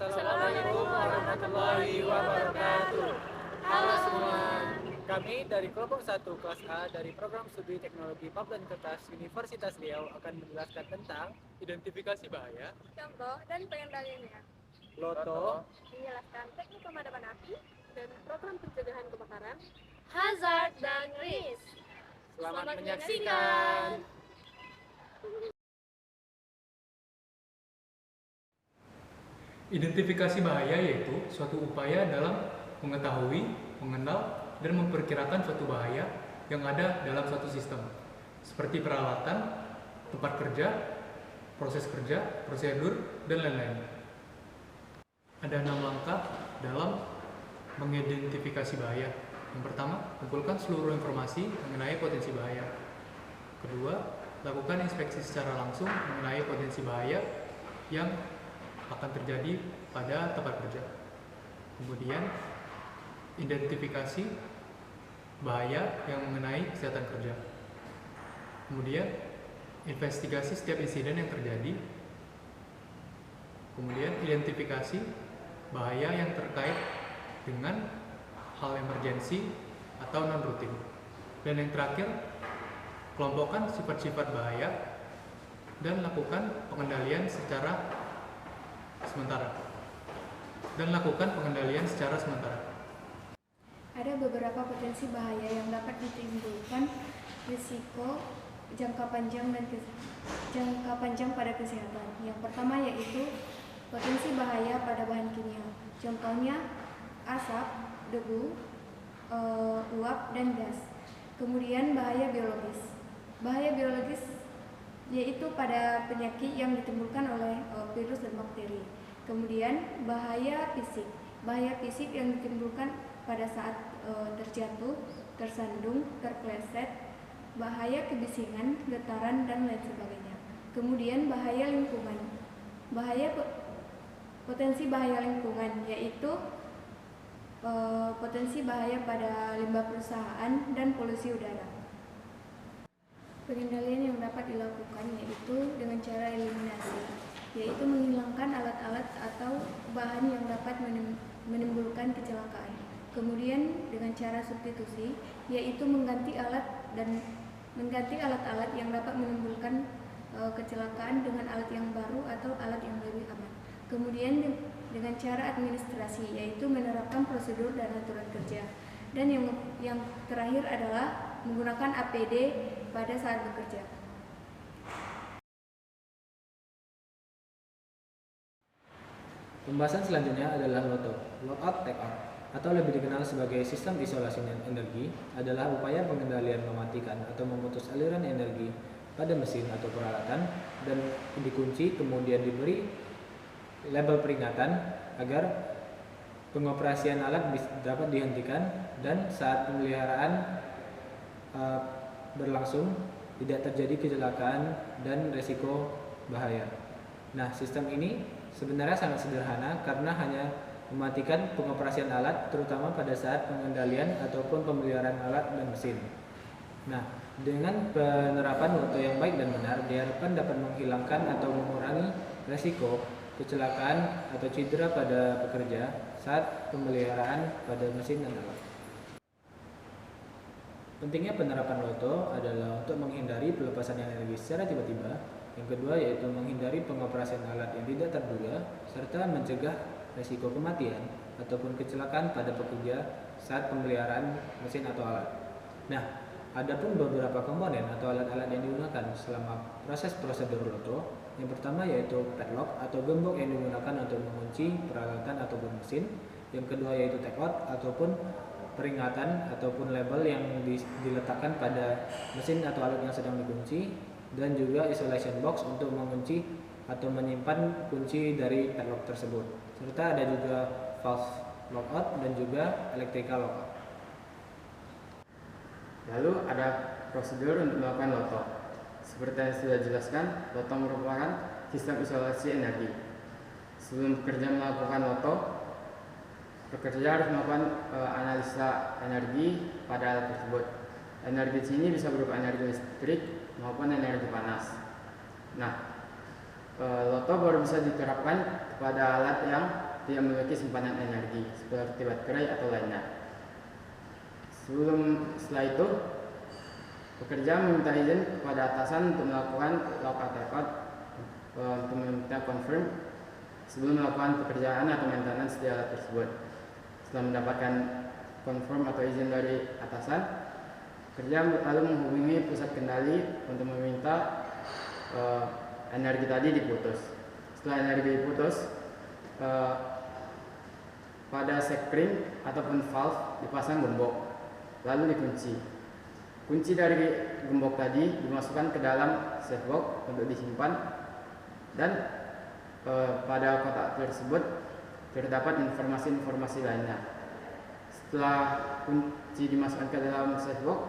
Assalamualaikum warahmatullahi wabarakatuh. Halo semua. Kami dari kelompok 1 kelas A dari program studi teknologi pulp dan kertas Universitas Riau akan menjelaskan tentang identifikasi bahaya, contoh dan pengendaliannya, loto, menjelaskan teknik pemadaman api, dan program pencegahan kebakaran, hazard dan risk. Selamat menyaksikan. Identifikasi bahaya yaitu suatu upaya dalam mengetahui, mengenal, dan memperkirakan suatu bahaya yang ada dalam suatu sistem, seperti peralatan, tempat kerja, proses kerja, prosedur, dan lain-lain. Ada 6 langkah dalam mengidentifikasi bahaya. Yang pertama, kumpulkan seluruh informasi mengenai potensi bahaya. Kedua, lakukan inspeksi secara langsung mengenai potensi bahaya yang akan terjadi pada tempat kerja. Kemudian, identifikasi bahaya yang mengenai kesehatan kerja. Kemudian, investigasi setiap insiden yang terjadi. Kemudian, identifikasi bahaya yang terkait dengan hal emergensi atau non-rutin. Dan yang terakhir, kelompokkan sifat-sifat bahaya dan lakukan pengendalian secara sementara. Ada beberapa potensi bahaya yang dapat ditimbulkan risiko jangka panjang pada kesehatan. Yang pertama yaitu potensi bahaya pada bahan kimia. Contohnya asap, debu, uap, dan gas. Kemudian bahaya biologis. Bahaya biologis yaitu pada penyakit yang ditimbulkan oleh virus dan bakteri. Kemudian bahaya fisik. Bahaya fisik yang ditimbulkan pada saat terjatuh, tersandung, terpleset, bahaya kebisingan, getaran, dan lain sebagainya. Kemudian bahaya lingkungan. Potensi bahaya lingkungan yaitu potensi bahaya pada limbah perusahaan dan polusi udara. Pengendalian yang dapat dilakukan yaitu dengan cara eliminasi, yaitu menghilangkan alat-alat atau bahan yang dapat menimbulkan kecelakaan. Kemudian dengan cara substitusi, yaitu mengganti alat-alat yang dapat menimbulkan kecelakaan dengan alat yang baru atau alat yang lebih aman. Kemudian dengan cara administrasi, yaitu menerapkan prosedur dan aturan kerja. Dan yang terakhir adalah menggunakan APD pada saat bekerja. Pembahasan selanjutnya adalah LOTO, Lockout Take Out, atau lebih dikenal sebagai sistem isolasi energi, adalah upaya pengendalian mematikan atau memutus aliran energi pada mesin atau peralatan dan dikunci, kemudian diberi label peringatan agar pengoperasian alat dapat dihentikan dan saat pemeliharaan berlangsung tidak terjadi kecelakaan dan resiko bahaya. Nah, sistem ini sebenarnya sangat sederhana karena hanya mematikan pengoperasian alat terutama pada saat pengendalian ataupun pemeliharaan alat dan mesin. Nah, dengan penerapan LOTO yang baik dan benar diharapkan dapat menghilangkan atau mengurangi resiko kecelakaan atau cedera pada pekerja saat pemeliharaan pada mesin dan alat. Pentingnya penerapan LOTO adalah untuk menghindari pelepasan energi secara tiba-tiba. Yang kedua yaitu menghindari pengoperasian alat yang tidak terduga serta mencegah risiko kematian ataupun kecelakaan pada pekerja saat pemeliharaan mesin atau alat. Nah, adapun beberapa komponen atau alat-alat yang digunakan selama proses prosedur LOTO. Yang pertama yaitu padlock atau gembok yang digunakan untuk mengunci peralatan ataupun mesin. Yang kedua yaitu take out ataupun peringatan ataupun label yang diletakkan pada mesin atau alat yang sedang dikunci, dan juga isolation box untuk mengunci atau menyimpan kunci dari padlock tersebut. Serta ada juga valve lockout dan juga electrical lockout. Lalu ada prosedur untuk melakukan LOTO. Seperti yang sudah dijelaskan, LOTO merupakan sistem isolasi energi. Sebelum pekerja melakukan LOTO, pekerja harus melakukan analisa energi pada alat tersebut. Energi sini bisa berupa energi listrik maupun energi panas. Nah, LOTO baru bisa diterapkan kepada alat yang tidak memiliki simpanan energi seperti baterai atau lainnya. Setelah itu, pekerja meminta izin kepada atasan untuk melakukan lockout record, untuk meminta confirm sebelum melakukan pekerjaan atau maintenance di alat tersebut. Setelah mendapatkan confirm atau izin dari atasan, pekerja lalu menghubungi pusat kendali untuk meminta energi tadi diputus. Setelah energi diputus, pada sekring ataupun valve dipasang gembok, lalu dikunci. Kunci dari gembok tadi dimasukkan ke dalam safe box untuk disimpan, dan pada kotak tersebut terdapat informasi-informasi lainnya. Setelah kunci dimasukkan ke dalam safe box,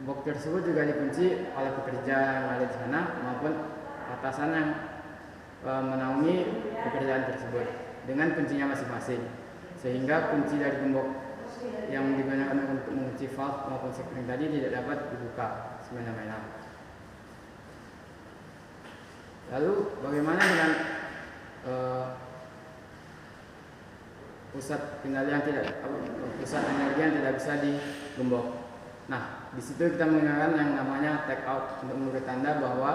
box tersebut juga dikunci oleh pekerja yang ada di sana maupun atasan yang menaungi pekerjaan tersebut dengan kuncinya masing-masing, sehingga kunci dari gembok yang digunakan untuk mengunci valve maupun sekring tadi tidak dapat dibuka semena-mena. Lalu bagaimana dengan pusat kendali yang pusat energi yang tidak bisa digembok? Nah, di situ kita menggunakan yang namanya take out untuk memberi tanda bahwa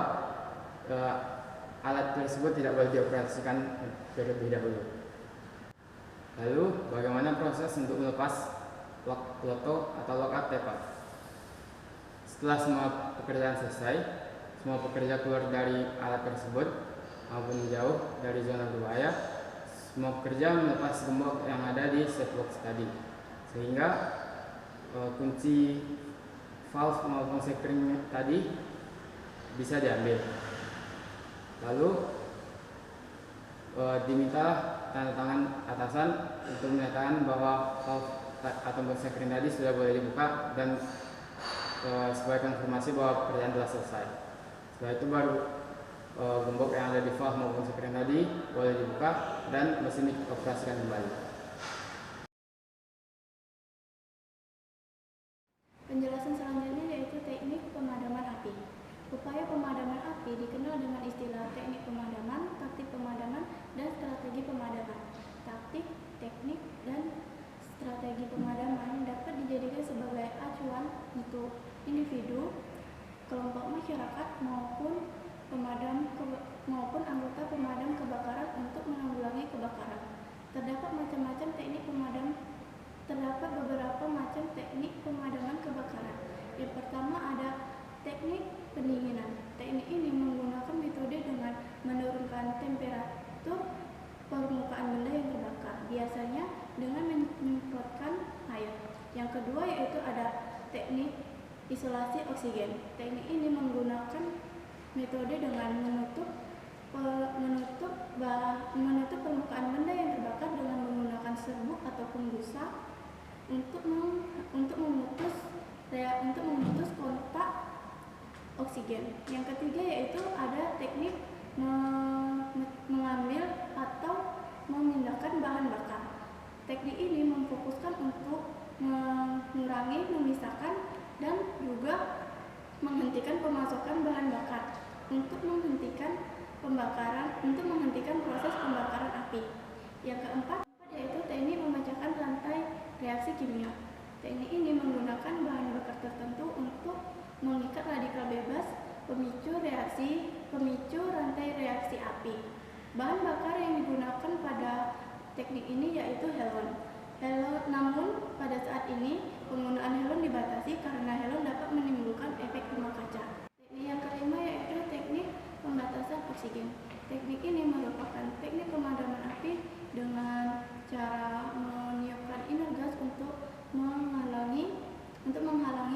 alat tersebut tidak boleh dioperasikan terlebih dahulu. Lalu bagaimana proses untuk melepas loto atau lockout tape? Setelah semua pekerjaan selesai, semua pekerja keluar dari alat tersebut maupun jauh dari zona berbahaya, semua pekerja melepas gembok yang ada di safe box tadi, sehingga kunci valve maupun sekring tadi bisa diambil. Lalu diminta tanda tangan atasan untuk menyatakan bahwa valve atau sekring tadi sudah boleh dibuka, dan sebagai konfirmasi bahwa pekerjaan telah selesai. Setelah itu baru gembok yang ada di valve maupun sekring tadi boleh dibuka dan mesin dioperasikan kembali. Penjelasan selanjutnya yaitu teknik pemadaman api. Upaya pemadaman api dikenal dengan istilah teknik pemadaman, taktik pemadaman, dan strategi pemadaman. Taktik, teknik, dan strategi pemadaman dapat dijadikan sebagai acuan untuk individu, kelompok masyarakat maupun anggota pemadam kebakaran untuk menanggulangi kebakaran. Terdapat beberapa macam teknik pemadaman kebakaran. Yang pertama ada teknik pendinginan. Teknik ini menggunakan metode dengan menurunkan temperatur permukaan benda yang terbakar, biasanya dengan menyemprotkan air. Yang kedua yaitu ada teknik isolasi oksigen. Teknik ini menggunakan metode dengan menutup permukaan benda yang terbakar dengan menggunakan serbuk ataupun busa untuk memutus kontak oksigen. Yang ketiga yaitu ada teknik mengambil atau memindahkan bahan bakar. Teknik ini memfokuskan untuk mengurangi, memisahkan, dan juga menghentikan pemasukan bahan bakar untuk menghentikan proses pembakaran api. Yang keempat yaitu teknik memecahkan rantai reaksi kimia. Teknik ini menggunakan bahan bakar tertentu untuk mengikat radikal bebas, pemicu rantai reaksi api. Bahan bakar yang digunakan pada teknik ini yaitu helon. Namun pada saat ini penggunaan helon dibatasi karena helon dapat menimbulkan efek rumah kaca. Teknik yang kelima yaitu teknik pembatasan oksigen. Teknik ini merupakan teknik pemadaman api dengan cara meniupkan inner gas untuk menghalangi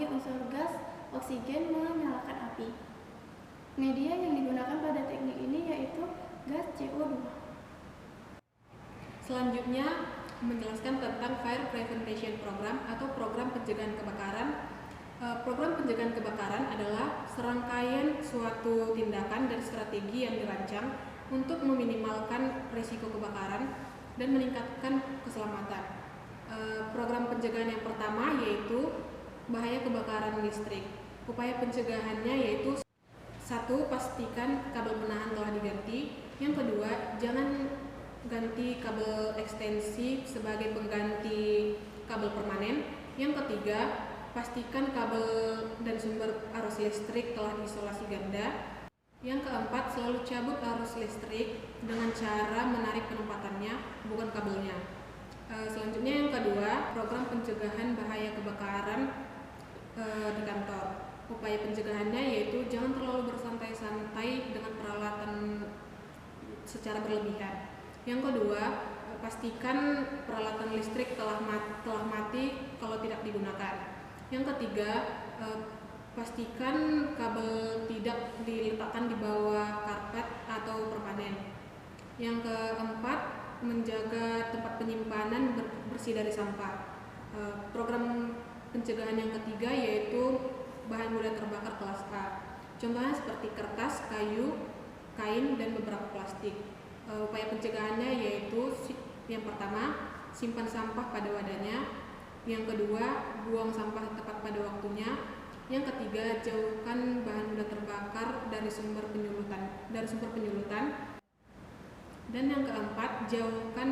unsur gas oksigen menyalakan api. Media yang digunakan pada teknik ini yaitu gas CO2. Selanjutnya menjelaskan tentang Fire Prevention Program atau program pencegahan kebakaran. Program pencegahan kebakaran adalah serangkaian suatu tindakan dan strategi yang dirancang untuk meminimalkan risiko kebakaran dan meningkatkan keselamatan. Program pencegahan yang pertama yaitu bahaya kebakaran listrik. Upaya pencegahannya yaitu 1. Pastikan kabel penahan telah diganti. Yang kedua, jangan ganti kabel ekstensi sebagai pengganti kabel permanen. Yang ketiga, pastikan kabel dan sumber arus listrik telah diisolasi ganda. Yang keempat, selalu cabut arus listrik dengan cara menarik penempatannya, bukan kabelnya. Selanjutnya yang kedua, program pencegahan bahaya kebakaran di kantor. Upaya pencegahannya yaitu jangan terlalu bersantai-santai dengan peralatan secara berlebihan. Yang kedua, pastikan peralatan listrik telah mati kalau tidak digunakan. Yang ketiga, pastikan kabel tidak diletakkan di bawah karpet atau permanen. Yang keempat, menjaga tempat penyimpanan bersih dari sampah. Program pencegahan yang ketiga yaitu bahan mudah terbakar kelas A. Contohnya seperti kertas, kayu, kain, dan beberapa plastik. Upaya pencegahannya yaitu yang pertama, simpan sampah pada wadahnya. Yang kedua, buang sampah tepat pada waktunya. Yang ketiga, jauhkan bahan mudah terbakar dari sumber penyulutan. Dan yang keempat, jauhkan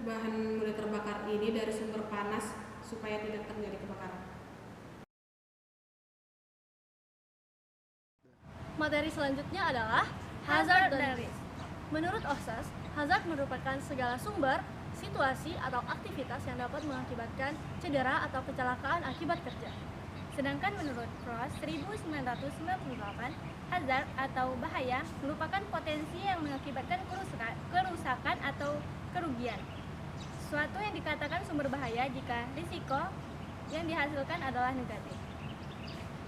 bahan mudah terbakar ini dari sumber panas supaya tidak terjadi kebakaran. Materi selanjutnya adalah hazard dan risk. Menurut OSAS, hazard merupakan segala sumber, situasi, atau aktivitas yang dapat mengakibatkan cedera atau kecelakaan akibat kerja. Sedangkan menurut Cross 1998, hazard atau bahaya merupakan potensi yang mengakibatkan kerusakan atau kerugian. Suatu yang dikatakan sumber bahaya jika risiko yang dihasilkan adalah negatif.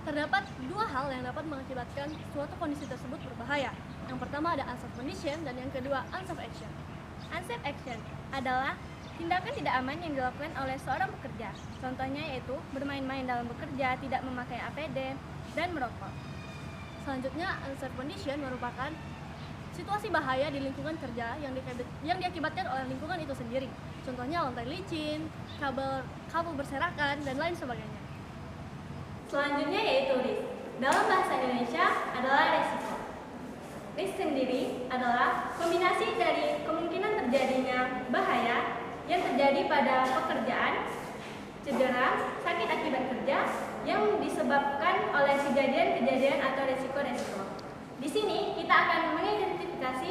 Terdapat dua hal yang dapat mengakibatkan suatu kondisi tersebut berbahaya. Yang pertama ada unsafe condition dan yang kedua unsafe action. Unsafe action adalah tindakan tidak aman yang dilakukan oleh seorang pekerja. Contohnya yaitu bermain-main dalam bekerja, tidak memakai APD, dan merokok. Selanjutnya unsafe condition merupakan situasi bahaya di lingkungan kerja yang diakibatkan oleh lingkungan itu sendiri. Contohnya lantai licin, kabel berserakan, dan lain sebagainya. Selanjutnya yaitu risk. Dalam bahasa Indonesia adalah resiko. Risk sendiri adalah kombinasi dari kemungkinan terjadinya bahaya yang terjadi pada pekerjaan, cedera, sakit akibat kerja yang disebabkan oleh kejadian-kejadian atau resiko-resiko. Di sini kita akan mengidentifikasi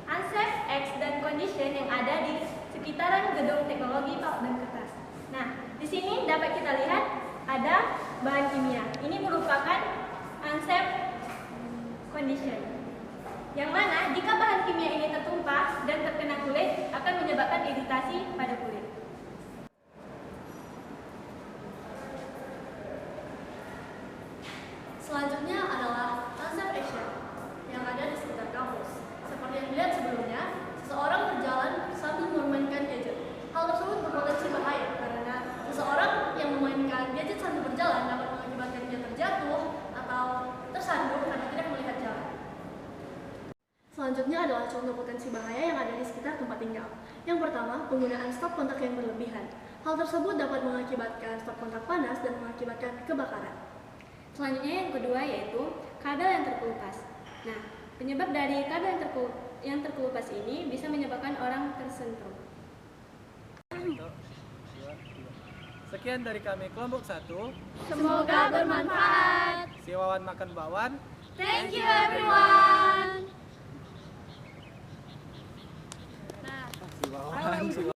unsafe acts dan condition yang ada di sekitaran gedung teknologi pulp dan kertas. Nah, di sini dapat kita lihat ada bahan kimia. Ini merupakan unsafe condition, yang mana jika bahan kimia ini tertumpah dan terkena kulit akan menyebabkan iritasi pada kulit. Selanjutnya adalah unsafe action yang ada di sekitar kampus. Seperti yang dilihat sebelumnya, seseorang berjalan sambil memainkan gadget. Hal tersebut berpotensi bahaya karena seseorang yang memainkan gadget sambil berjalan dapat mengakibatkan dia terjatuh atau tersandung karena tidak melihat jalan. Selanjutnya adalah contoh potensi bahaya yang ada di sekitar tempat tinggal. Yang pertama, penggunaan stop kontak yang berlebihan. Hal tersebut dapat mengakibatkan stop kontak panas dan mengakibatkan kebakaran. Selanjutnya yang kedua yaitu kabel yang terkelupas. Nah, penyebab dari kabel yang terkelupas ini bisa menyebabkan orang tersentuh. Sekian dari kami kelompok 1. Semoga bermanfaat. Si Wawan makan bakwan. Thank you everyone. Si Wawan.